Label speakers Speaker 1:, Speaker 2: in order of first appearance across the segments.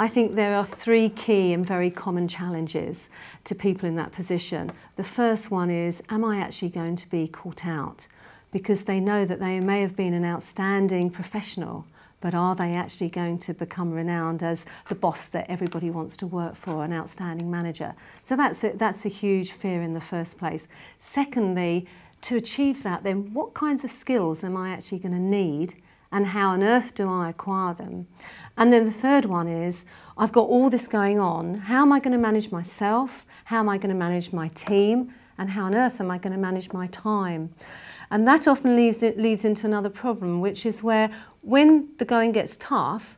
Speaker 1: I think there are three key and very common challenges to people in that position. The first one is, am I actually going to be caught out? Because they know that they may have been an outstanding professional, but are they actually going to become renowned as the boss that everybody wants to work for, an outstanding manager? So that's a huge fear in the first place. Secondly, to achieve that, then what kinds of skills am I actually going to need, and how on earth do I acquire them? And then the third one is, I've got all this going on, how am I going to manage myself? How am I going to manage my team? And how on earth am I going to manage my time? And that often leads into another problem, which is where when the going gets tough,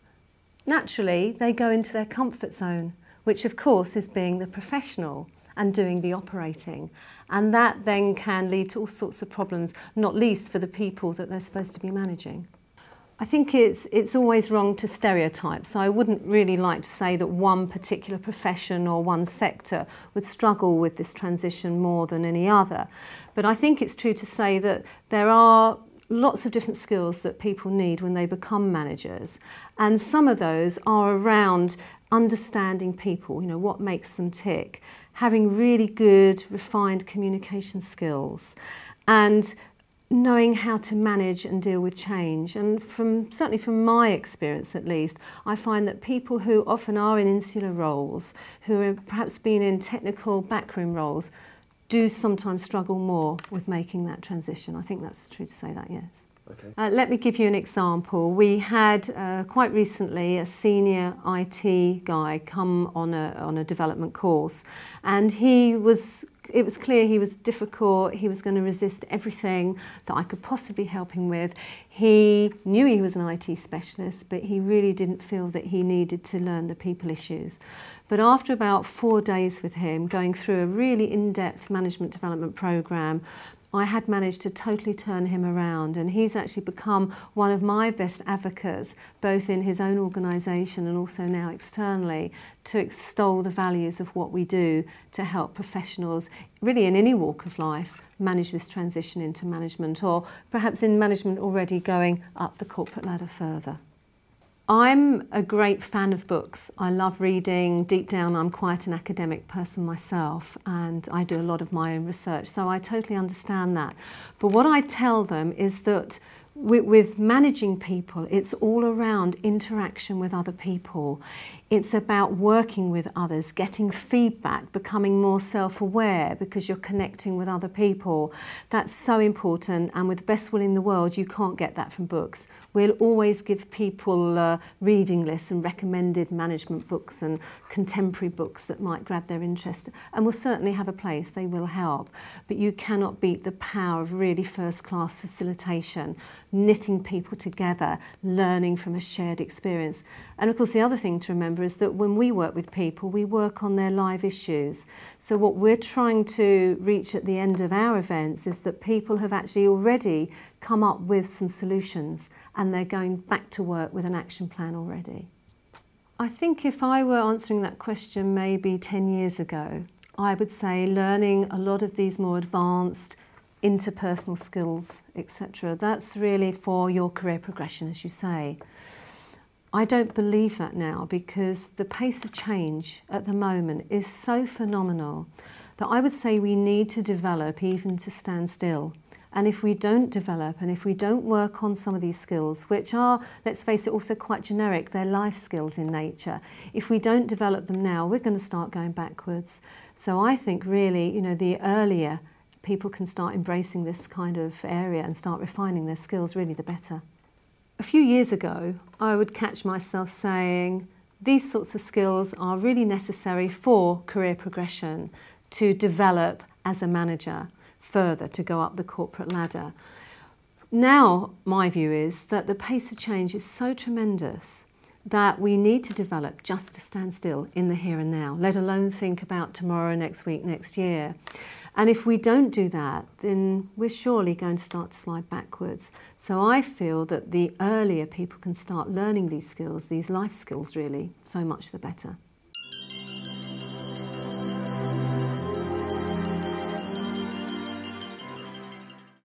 Speaker 1: naturally they go into their comfort zone, which of course is being the professional and doing the operating. And that then can lead to all sorts of problems, not least for the people that they're supposed to be managing. I think it's always wrong to stereotype, so I wouldn't really like to say that one particular profession or one sector would struggle with this transition more than any other. But I think it's true to say that there are lots of different skills that people need when they become managers, and some of those are around understanding people, you know, what makes them tick, having really good, refined communication skills, and knowing how to manage and deal with change. And certainly from my experience at least, I find that people who often are in insular roles, who have perhaps been in technical backroom roles, do sometimes struggle more with making that transition. I think that's true to say that, yes. Okay. Let me give you an example. We had quite recently a senior IT guy come on a development course, and it was clear he was difficult. He was going to resist everything that I could possibly help him with. He knew he was an IT specialist, but he really didn't feel that he needed to learn the people issues. But after about 4 days with him, going through a really in-depth management development program, I had managed to totally turn him around, and he's actually become one of my best advocates, both in his own organisation and also now externally, to extol the values of what we do to help professionals, really in any walk of life, manage this transition into management, or perhaps in management already going up the corporate ladder further. I'm a great fan of books. I love reading. Deep down, I'm quite an academic person myself, and I do a lot of my own research, so I totally understand that. But what I tell them is that with managing people, it's all around interaction with other people. It's about working with others, getting feedback, becoming more self-aware because you're connecting with other people. That's so important, and with the best will in the world, you can't get that from books. We'll always give people reading lists and recommended management books and contemporary books that might grab their interest, and will certainly have a place, they will help. But you cannot beat the power of really first-class facilitation, knitting people together, learning from a shared experience. And of course the other thing to remember is that when we work with people, we work on their live issues. So what we're trying to reach at the end of our events is that people have actually already come up with some solutions, and they're going back to work with an action plan already. I think if I were answering that question maybe 10 years ago, I would say learning a lot of these more advanced interpersonal skills, etc. That's really for your career progression, as you say. I don't believe that now, because the pace of change at the moment is so phenomenal that I would say we need to develop even to stand still. And if we don't develop, and if we don't work on some of these skills, which are, let's face it, also quite generic, they're life skills in nature, if we don't develop them now, we're going to start going backwards. So I think really, you know, the earlier people can start embracing this kind of area and start refining their skills, really the better. A few years ago, I would catch myself saying, these sorts of skills are really necessary for career progression, to develop as a manager further, to go up the corporate ladder. Now, my view is that the pace of change is so tremendous that we need to develop just to stand still in the here and now, let alone think about tomorrow, next week, next year. And if we don't do that, then we're surely going to start to slide backwards. So I feel that the earlier people can start learning these skills, these life skills really, so much the better.